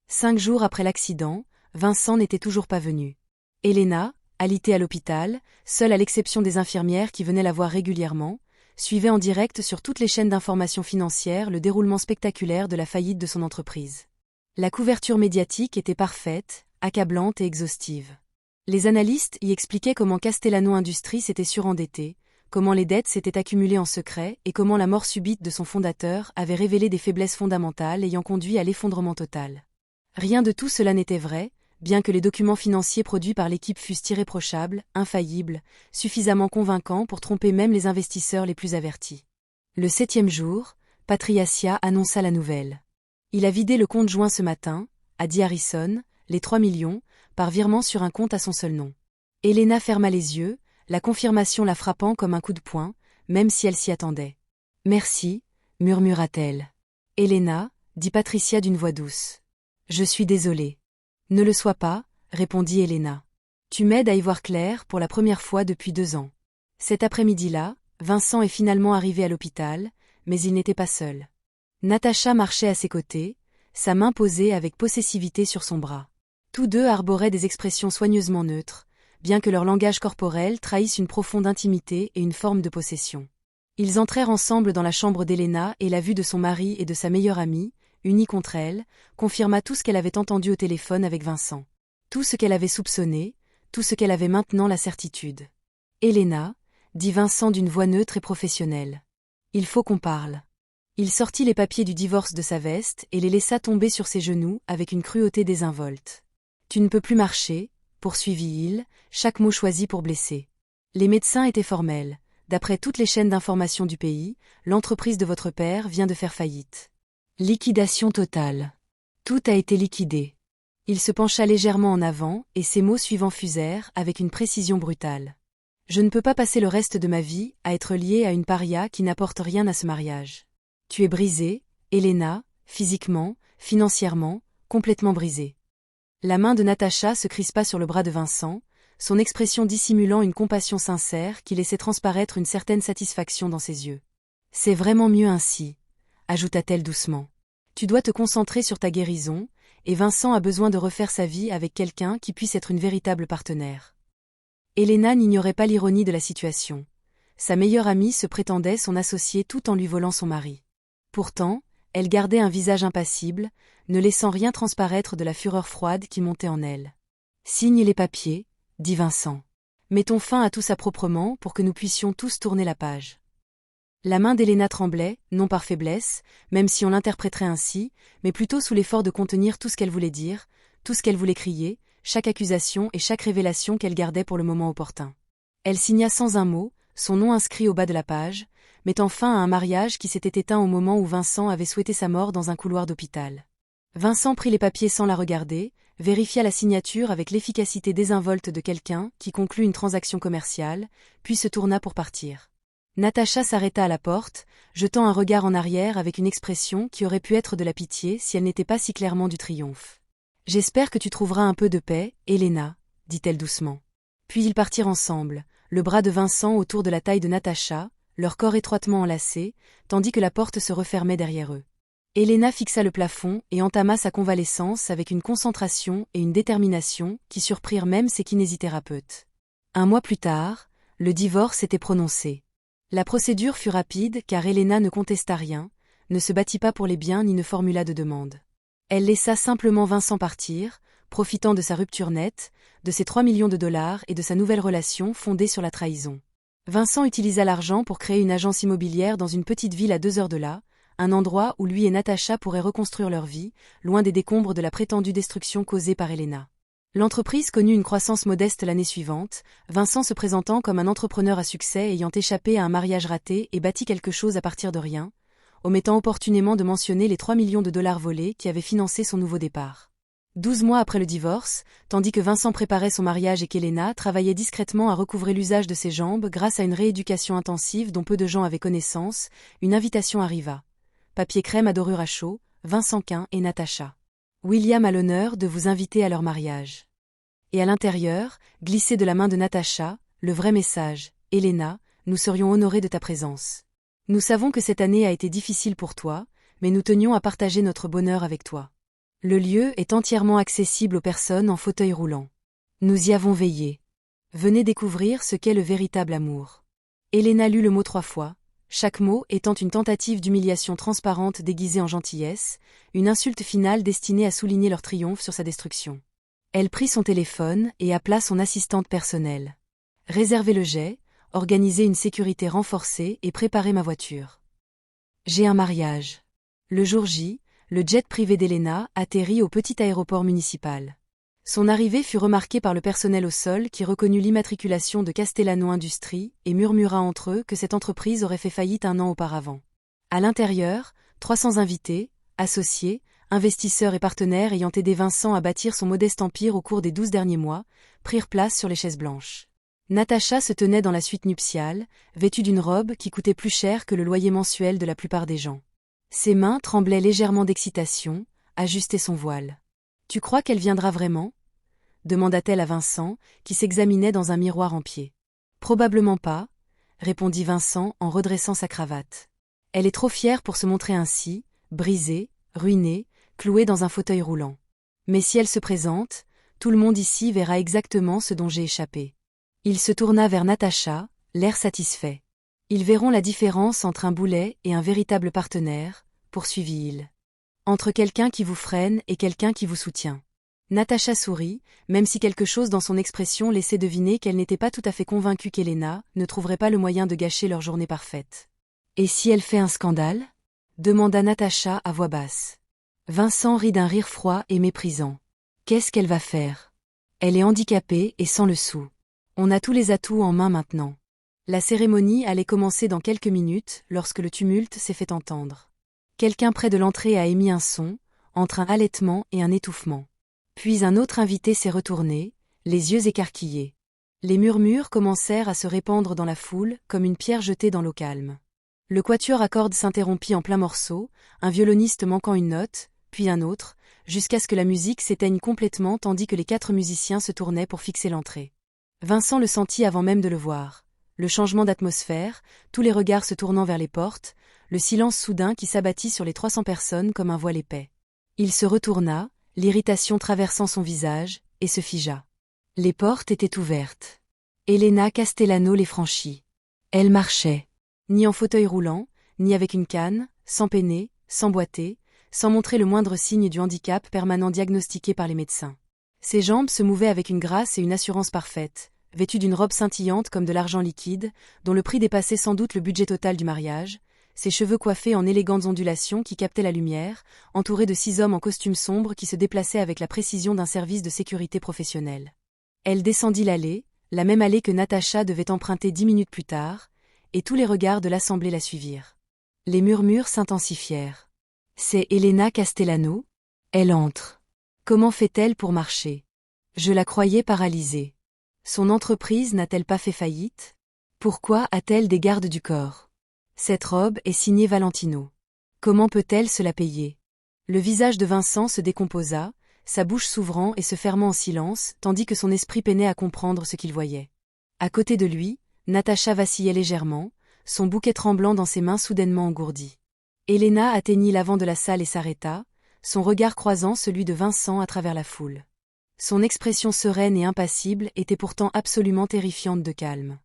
5 jours après l'accident, Vincent n'était toujours pas venu. Elena, alitée à l'hôpital, seule à l'exception des infirmières qui venaient la voir régulièrement, suivait en direct sur toutes les chaînes d'information financière le déroulement spectaculaire de la faillite de son entreprise. La couverture médiatique était parfaite, accablante et exhaustive. Les analystes y expliquaient comment Castellano Industries s'était surendetté, comment les dettes s'étaient accumulées en secret et comment la mort subite de son fondateur avait révélé des faiblesses fondamentales ayant conduit à l'effondrement total. Rien de tout cela n'était vrai, bien que les documents financiers produits par l'équipe fussent irréprochables, infaillibles, suffisamment convaincants pour tromper même les investisseurs les plus avertis. Le 7e jour, Patricia annonça la nouvelle. Il a vidé le compte joint ce matin, a dit Harrison, les 3 millions, par virement sur un compte à son seul nom. Elena ferma les yeux, la confirmation la frappant comme un coup de poing, même si elle s'y attendait. Merci, murmura-t-elle. Elena, dit Patricia d'une voix douce. Je suis désolée. Ne le sois pas, répondit Elena. Tu m'aides à y voir clair pour la première fois depuis 2 ans. Cet après-midi-là, Vincent est finalement arrivé à l'hôpital, mais il n'était pas seul. Natacha marchait à ses côtés, sa main posée avec possessivité sur son bras. Tous deux arboraient des expressions soigneusement neutres, bien que leur langage corporel trahisse une profonde intimité et une forme de possession. Ils entrèrent ensemble dans la chambre d'Elena et la vue de son mari et de sa meilleure amie, unie contre elle, confirma tout ce qu'elle avait entendu au téléphone avec Vincent. Tout ce qu'elle avait soupçonné, tout ce qu'elle avait maintenant la certitude. Elena, dit Vincent d'une voix neutre et professionnelle. Il faut qu'on parle. Il sortit les papiers du divorce de sa veste et les laissa tomber sur ses genoux avec une cruauté désinvolte. Tu ne peux plus marcher, poursuivit-il, chaque mot choisi pour blesser. Les médecins étaient formels. D'après toutes les chaînes d'information du pays, l'entreprise de votre père vient de faire faillite. Liquidation totale. Tout a été liquidé. Il se pencha légèrement en avant et ses mots suivants fusèrent avec une précision brutale. Je ne peux pas passer le reste de ma vie à être lié à une paria qui n'apporte rien à ce mariage. Tu es brisée, Elena, physiquement, financièrement, complètement brisée. La main de Natacha se crispa sur le bras de Vincent, son expression dissimulant une compassion sincère qui laissait transparaître une certaine satisfaction dans ses yeux. C'est vraiment mieux ainsi, ajouta-t-elle doucement. Tu dois te concentrer sur ta guérison, et Vincent a besoin de refaire sa vie avec quelqu'un qui puisse être une véritable partenaire. Elena n'ignorait pas l'ironie de la situation. sa meilleure amie se prétendait son associée tout en lui volant son mari. Pourtant, elle gardait un visage impassible, ne laissant rien transparaître de la fureur froide qui montait en elle. « Signe les papiers, dit Vincent. Mettons fin à tout ça proprement pour que nous puissions tous tourner la page. » La main d'Helena tremblait, non par faiblesse, même si on l'interpréterait ainsi, mais plutôt sous l'effort de contenir tout ce qu'elle voulait dire, tout ce qu'elle voulait crier, chaque accusation et chaque révélation qu'elle gardait pour le moment opportun. Elle signa sans un mot, son nom inscrit au bas de la page, mettant fin à un mariage qui s'était éteint au moment où Vincent avait souhaité sa mort dans un couloir d'hôpital. Vincent prit les papiers sans la regarder, vérifia la signature avec l'efficacité désinvolte de quelqu'un qui conclut une transaction commerciale, puis se tourna pour partir. Natacha s'arrêta à la porte, jetant un regard en arrière avec une expression qui aurait pu être de la pitié si elle n'était pas si clairement du triomphe. « J'espère que tu trouveras un peu de paix, Helena, » dit-elle doucement. Puis ils partirent ensemble, le bras de Vincent autour de la taille de Natacha, leur corps étroitement enlacés, tandis que la porte se refermait derrière eux. Helena fixa le plafond et entama sa convalescence avec une concentration et une détermination qui surprirent même ses kinésithérapeutes. Un mois plus tard, le divorce était prononcé. La procédure fut rapide car Helena ne contesta rien, ne se battit pas pour les biens ni ne formula de demande. Elle laissa simplement Vincent partir, profitant de sa rupture nette, de ses 3 millions de dollars et de sa nouvelle relation fondée sur la trahison. Vincent utilisa l'argent pour créer une agence immobilière dans une petite ville à 2 heures de là, un endroit où lui et Natacha pourraient reconstruire leur vie, loin des décombres de la prétendue destruction causée par Helena. L'entreprise connut une croissance modeste l'année suivante, Vincent se présentant comme un entrepreneur à succès ayant échappé à un mariage raté et bâti quelque chose à partir de rien, omettant opportunément de mentionner les 3 millions de dollars volés qui avaient financé son nouveau départ. 12 mois après le divorce, tandis que Vincent préparait son mariage et qu'Helena travaillait discrètement à recouvrer l'usage de ses jambes grâce à une rééducation intensive dont peu de gens avaient connaissance, une invitation arriva. Papier crème à dorure à chaud, Vincent Quint et Natacha. William a l'honneur de vous inviter à leur mariage. Et à l'intérieur, glissé de la main de Natacha, le vrai message, Helena, nous serions honorés de ta présence. Nous savons que cette année a été difficile pour toi, mais nous tenions à partager notre bonheur avec toi. Le lieu est entièrement accessible aux personnes en fauteuil roulant. Nous y avons veillé. Venez découvrir ce qu'est le véritable amour. Helena lut le mot 3 fois, chaque mot étant une tentative d'humiliation transparente déguisée en gentillesse, une insulte finale destinée à souligner leur triomphe sur sa destruction. Elle prit son téléphone et appela son assistante personnelle. Réservez le jet, organisez une sécurité renforcée et préparez ma voiture. J'ai un mariage. Le jour J, le jet privé d'Helena atterrit au petit aéroport municipal. Son arrivée fut remarquée par le personnel au sol qui reconnut l'immatriculation de Castellano Industries et murmura entre eux que cette entreprise aurait fait faillite 1 an auparavant. À l'intérieur, 300 invités, associés, investisseurs et partenaires ayant aidé Vincent à bâtir son modeste empire au cours des 12 derniers mois, prirent place sur les chaises blanches. Natacha se tenait dans la suite nuptiale, vêtue d'une robe qui coûtait plus cher que le loyer mensuel de la plupart des gens. Ses mains tremblaient légèrement d'excitation, ajustaient son voile. « Tu crois qu'elle viendra vraiment ?» demanda-t-elle à Vincent, qui s'examinait dans un miroir en pied. « Probablement pas, » répondit Vincent en redressant sa cravate. « Elle est trop fière pour se montrer ainsi, brisée, ruinée, clouée dans un fauteuil roulant. Mais si elle se présente, tout le monde ici verra exactement ce dont j'ai échappé. » Il se tourna vers Natacha, l'air satisfait. « Ils verront la différence entre un boulet et un véritable partenaire, » poursuivit-il. « Entre quelqu'un qui vous freine et quelqu'un qui vous soutient. » Natacha sourit, même si quelque chose dans son expression laissait deviner qu'elle n'était pas tout à fait convaincue qu'Helena ne trouverait pas le moyen de gâcher leur journée parfaite. « Et si elle fait un scandale ?» demanda Natacha à voix basse. Vincent rit d'un rire froid et méprisant. « Qu'est-ce qu'elle va faire ? Elle est handicapée et sans le sou. On a tous les atouts en main maintenant. » La cérémonie allait commencer dans quelques minutes lorsque le tumulte s'est fait entendre. Quelqu'un près de l'entrée a émis un son, entre un halètement et un étouffement. Puis un autre invité s'est retourné, les yeux écarquillés. Les murmures commencèrent à se répandre dans la foule comme une pierre jetée dans l'eau calme. Le quatuor à cordes s'interrompit en plein morceau, un violoniste manquant une note, puis un autre, jusqu'à ce que la musique s'éteigne complètement tandis que les 4 musiciens se tournaient pour fixer l'entrée. Vincent le sentit avant même de le voir. Le changement d'atmosphère, tous les regards se tournant vers les portes, le silence soudain qui s'abattit sur les 300 personnes comme un voile épais. Il se retourna, l'irritation traversant son visage, et se figea. Les portes étaient ouvertes. Helena Castellano les franchit. Elle marchait. Ni en fauteuil roulant, ni avec une canne, sans peiner, sans boiter, sans montrer le moindre signe du handicap permanent diagnostiqué par les médecins. Ses jambes se mouvaient avec une grâce et une assurance parfaite, vêtue d'une robe scintillante comme de l'argent liquide, dont le prix dépassait sans doute le budget total du mariage, ses cheveux coiffés en élégantes ondulations qui captaient la lumière, entourée de 6 hommes en costume sombre qui se déplaçaient avec la précision d'un service de sécurité professionnel. Elle descendit l'allée, la même allée que Natacha devait emprunter 10 minutes plus tard, et tous les regards de l'assemblée la suivirent. Les murmures s'intensifièrent. C'est Elena Castellano? Elle entre. Comment fait-elle pour marcher? Je la croyais paralysée. Son entreprise n'a-t-elle pas fait faillite? Pourquoi a-t-elle des gardes du corps? Cette robe est signée Valentino. Comment peut-elle se la payer? Le visage de Vincent se décomposa, sa bouche s'ouvrant et se fermant en silence, tandis que son esprit peinait à comprendre ce qu'il voyait. À côté de lui, Natacha vacillait légèrement, son bouquet tremblant dans ses mains soudainement engourdies. Elena atteignit l'avant de la salle et s'arrêta, son regard croisant celui de Vincent à travers la foule. Son expression sereine et impassible était pourtant absolument terrifiante de calme.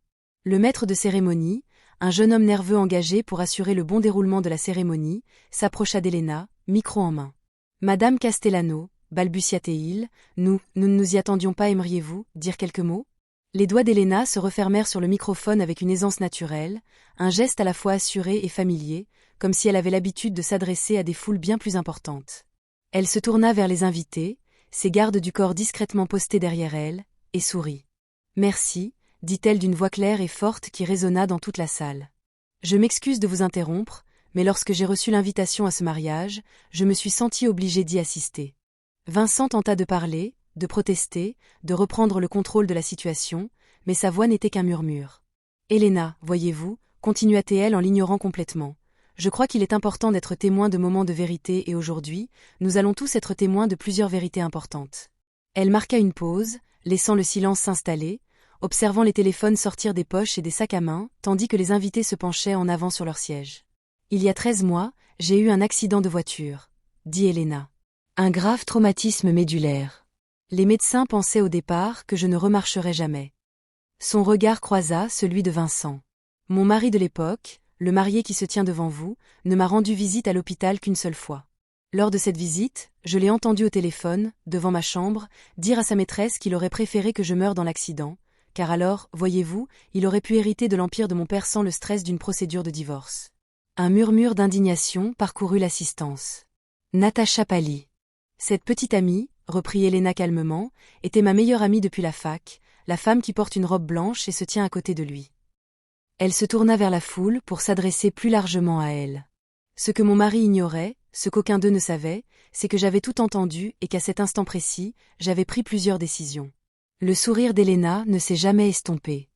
Le maître de cérémonie, un jeune homme nerveux engagé pour assurer le bon déroulement de la cérémonie, s'approcha d'Elena, micro en main. « Madame Castellano, balbutia-t-il, nous ne nous y attendions pas, aimeriez-vous dire quelques mots ?» Les doigts d'Elena se refermèrent sur le microphone avec une aisance naturelle, un geste à la fois assuré et familier, comme si elle avait l'habitude de s'adresser à des foules bien plus importantes. Elle se tourna vers les invités, ses gardes du corps discrètement postés derrière elle, et sourit. « Merci, dit-elle d'une voix claire et forte qui résonna dans toute la salle. Je m'excuse de vous interrompre, mais lorsque j'ai reçu l'invitation à ce mariage, je me suis sentie obligée d'y assister. » Vincent tenta de parler, de protester, de reprendre le contrôle de la situation, mais sa voix n'était qu'un murmure. « Elena, voyez-vous, continua-t-elle en l'ignorant complètement. Je crois qu'il est important d'être témoin de moments de vérité et aujourd'hui, nous allons tous être témoins de plusieurs vérités importantes. » Elle marqua une pause, laissant le silence s'installer, observant les téléphones sortir des poches et des sacs à main, tandis que les invités se penchaient en avant sur leur siège. « Il y a 13 mois, j'ai eu un accident de voiture, dit Elena. Un grave traumatisme médulaire. Les médecins pensaient au départ que je ne remarcherais jamais. » Son regard croisa celui de Vincent. « Mon mari de l'époque, le marié qui se tient devant vous, ne m'a rendu visite à l'hôpital qu'une seule fois. Lors de cette visite, je l'ai entendu au téléphone, devant ma chambre, dire à sa maîtresse qu'il aurait préféré que je meure dans l'accident, car alors, voyez-vous, il aurait pu hériter de l'empire de mon père sans le stress d'une procédure de divorce. » Un murmure d'indignation parcourut l'assistance. Natacha pâlit. « Cette petite amie, reprit Elena calmement, était ma meilleure amie depuis la fac, la femme qui porte une robe blanche et se tient à côté de lui. » Elle se tourna vers la foule pour s'adresser plus largement à elle. Ce que mon mari ignorait, ce qu'aucun d'eux ne savait, c'est que j'avais tout entendu et qu'à cet instant précis, j'avais pris plusieurs décisions. Le sourire d'Elena ne s'est jamais estompé.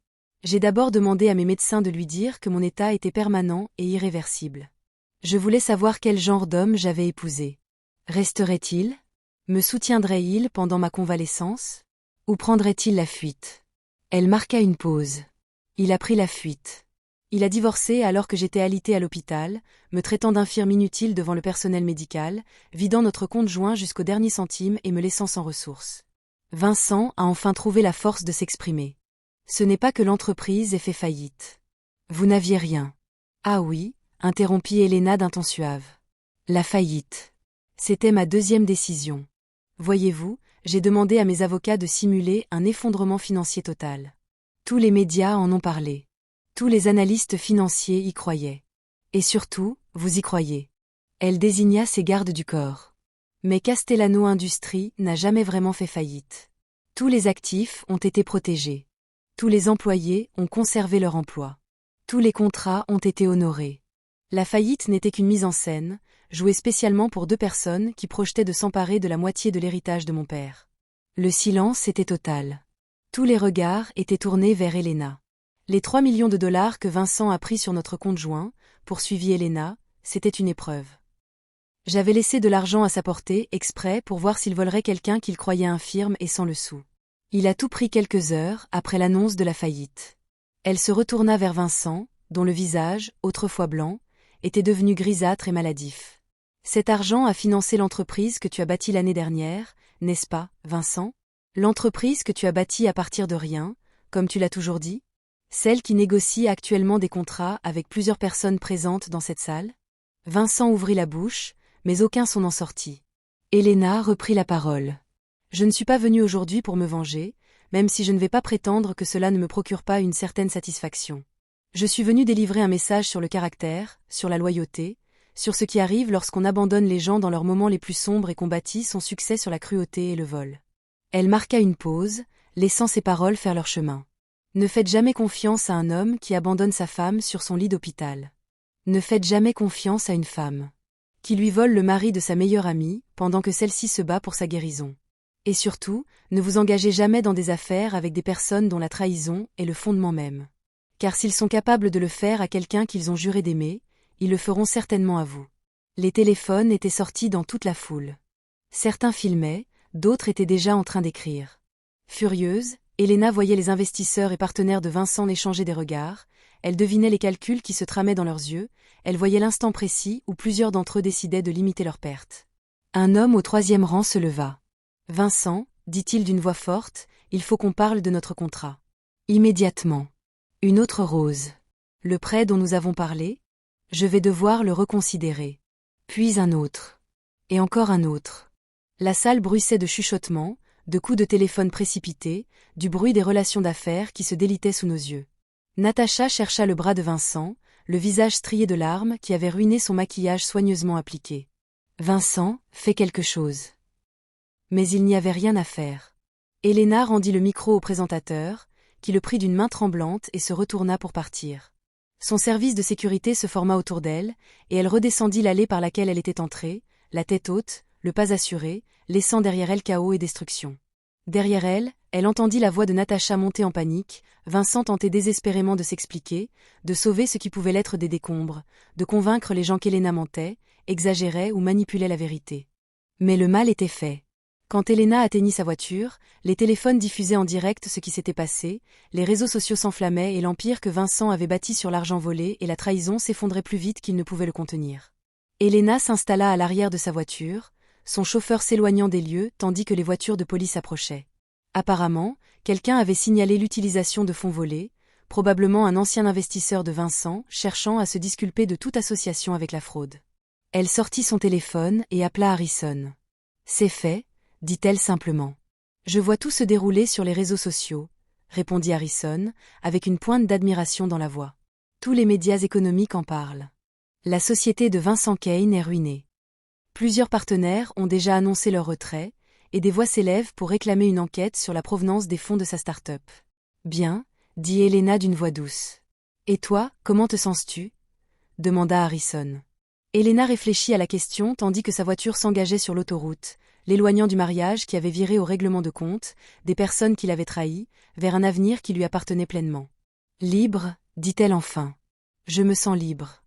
J'ai d'abord demandé à mes médecins de lui dire que mon état était permanent et irréversible. Je voulais savoir quel genre d'homme j'avais épousé. Resterait-il? Me soutiendrait-il pendant ma convalescence? Ou prendrait-il la fuite? Elle marqua une pause. Il a pris la fuite. Il a divorcé alors que j'étais alitée à l'hôpital, me traitant d'infirme inutile devant le personnel médical, vidant notre compte joint jusqu'au dernier centime et me laissant sans ressources. Vincent a enfin trouvé la force de s'exprimer. Ce n'est pas que l'entreprise ait fait faillite. Vous n'aviez rien. Ah oui, interrompit Elena d'un ton suave. La faillite. C'était ma deuxième décision. Voyez-vous, j'ai demandé à mes avocats de simuler un effondrement financier total. Tous les médias en ont parlé. Tous les analystes financiers y croyaient. Et surtout, vous y croyez. Elle désigna ses gardes du corps. Mais Castellano Industries n'a jamais vraiment fait faillite. Tous les actifs ont été protégés. Tous les employés ont conservé leur emploi. Tous les contrats ont été honorés. La faillite n'était qu'une mise en scène, jouée spécialement pour 2 personnes qui projetaient de s'emparer de la moitié de l'héritage de mon père. Le silence était total. Tous les regards étaient tournés vers Elena. Les 3 millions de dollars que Vincent a pris sur notre compte joint, poursuivit Elena, c'était une épreuve. J'avais laissé de l'argent à sa portée exprès pour voir s'il volerait quelqu'un qu'il croyait infirme et sans le sou. Il a tout pris quelques heures après l'annonce de la faillite. Elle se retourna vers Vincent, dont le visage, autrefois blanc, était devenu grisâtre et maladif. Cet argent a financé l'entreprise que tu as bâtie l'année dernière, n'est-ce pas, Vincent? L'entreprise que tu as bâtie à partir de rien, comme tu l'as toujours dit? Celle qui négocie actuellement des contrats avec plusieurs personnes présentes dans cette salle? Vincent ouvrit la bouche, mais aucun son n'en sortit. Elena reprit la parole. Je ne suis pas venue aujourd'hui pour me venger, même si je ne vais pas prétendre que cela ne me procure pas une certaine satisfaction. Je suis venue délivrer un message sur le caractère, sur la loyauté, sur ce qui arrive lorsqu'on abandonne les gens dans leurs moments les plus sombres et qu'on bâtit son succès sur la cruauté et le vol. Elle marqua une pause, laissant ses paroles faire leur chemin. Ne faites jamais confiance à un homme qui abandonne sa femme sur son lit d'hôpital. Ne faites jamais confiance à une femme qui lui vole le mari de sa meilleure amie pendant que celle-ci se bat pour sa guérison. Et surtout, ne vous engagez jamais dans des affaires avec des personnes dont la trahison est le fondement même. Car s'ils sont capables de le faire à quelqu'un qu'ils ont juré d'aimer, ils le feront certainement à vous. Les téléphones étaient sortis dans toute la foule. Certains filmaient, d'autres étaient déjà en train d'écrire. Furieuse, Elena voyait les investisseurs et partenaires de Vincent échanger des regards, elle devinait les calculs qui se tramaient dans leurs yeux, elle voyait l'instant précis où plusieurs d'entre eux décidaient de limiter leurs pertes. Un homme au 3e rang se leva. « Vincent, dit-il d'une voix forte, il faut qu'on parle de notre contrat. » Immédiatement. Une autre rose. « Le prêt dont nous avons parlé? Je vais devoir le reconsidérer. » Puis un autre. Et encore un autre. La salle bruissait de chuchotements, de coups de téléphone précipités, du bruit des relations d'affaires qui se délitaient sous nos yeux. Natacha chercha le bras de Vincent, le visage strié de larmes qui avait ruiné son maquillage soigneusement appliqué. Vincent, fais quelque chose. Mais il n'y avait rien à faire. Elena rendit le micro au présentateur, qui le prit d'une main tremblante et se retourna pour partir. Son service de sécurité se forma autour d'elle, et elle redescendit l'allée par laquelle elle était entrée, la tête haute, le pas assuré, laissant derrière elle chaos et destruction. Derrière elle, elle entendit la voix de Natacha monter en panique, Vincent tentait désespérément de s'expliquer, de sauver ce qui pouvait l'être des décombres, de convaincre les gens qu'Elena mentait, exagérait ou manipulait la vérité. Mais le mal était fait. Quand Elena atteignit sa voiture, les téléphones diffusaient en direct ce qui s'était passé, les réseaux sociaux s'enflammaient et l'empire que Vincent avait bâti sur l'argent volé et la trahison s'effondrait plus vite qu'il ne pouvait le contenir. Elena s'installa à l'arrière de sa voiture, son chauffeur s'éloignant des lieux tandis que les voitures de police approchaient. Apparemment, quelqu'un avait signalé l'utilisation de fonds volés, probablement un ancien investisseur de Vincent cherchant à se disculper de toute association avec la fraude. Elle sortit son téléphone et appela Harrison. « C'est fait, » dit-elle simplement. « Je vois tout se dérouler sur les réseaux sociaux, » répondit Harrison, avec une pointe d'admiration dans la voix. « Tous les médias économiques en parlent. La société de Vincent Kane est ruinée. Plusieurs partenaires ont déjà annoncé leur retrait, et des voix s'élèvent pour réclamer une enquête sur la provenance des fonds de sa start-up. « Bien, » dit Elena d'une voix douce. « Et toi, comment te sens-tu » demanda Harrison. Elena réfléchit à la question tandis que sa voiture s'engageait sur l'autoroute, l'éloignant du mariage qui avait viré au règlement de compte, des personnes qui l'avaient trahi, vers un avenir qui lui appartenait pleinement. « Libre, » dit-elle enfin. « Je me sens libre. »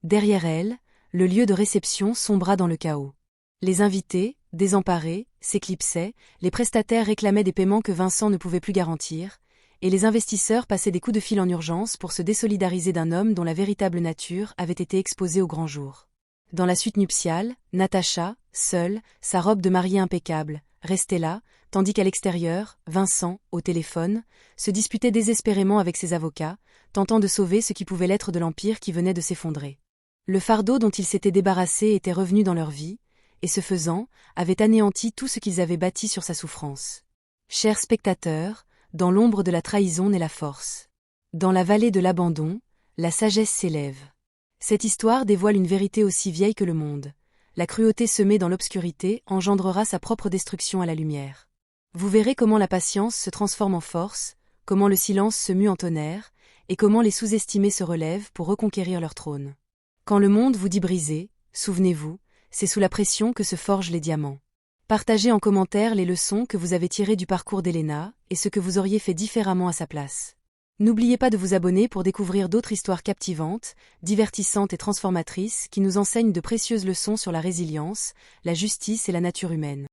Derrière elle, le lieu de réception sombra dans le chaos. Les invités, désemparés, s'éclipsaient, les prestataires réclamaient des paiements que Vincent ne pouvait plus garantir, et les investisseurs passaient des coups de fil en urgence pour se désolidariser d'un homme dont la véritable nature avait été exposée au grand jour. Dans la suite nuptiale, Natacha, seule, sa robe de mariée impeccable, restait là, tandis qu'à l'extérieur, Vincent, au téléphone, se disputait désespérément avec ses avocats, tentant de sauver ce qui pouvait l'être de l'empire qui venait de s'effondrer. Le fardeau dont ils s'étaient débarrassés était revenu dans leur vie, et ce faisant, avait anéanti tout ce qu'ils avaient bâti sur sa souffrance. Chers spectateurs, dans l'ombre de la trahison naît la force. Dans la vallée de l'abandon, la sagesse s'élève. Cette histoire dévoile une vérité aussi vieille que le monde. La cruauté semée dans l'obscurité engendrera sa propre destruction à la lumière. Vous verrez comment la patience se transforme en force, comment le silence se mue en tonnerre, et comment les sous-estimés se relèvent pour reconquérir leur trône. Quand le monde vous dit brisé, souvenez-vous, c'est sous la pression que se forgent les diamants. Partagez en commentaire les leçons que vous avez tirées du parcours d'Elena et ce que vous auriez fait différemment à sa place. N'oubliez pas de vous abonner pour découvrir d'autres histoires captivantes, divertissantes et transformatrices qui nous enseignent de précieuses leçons sur la résilience, la justice et la nature humaine.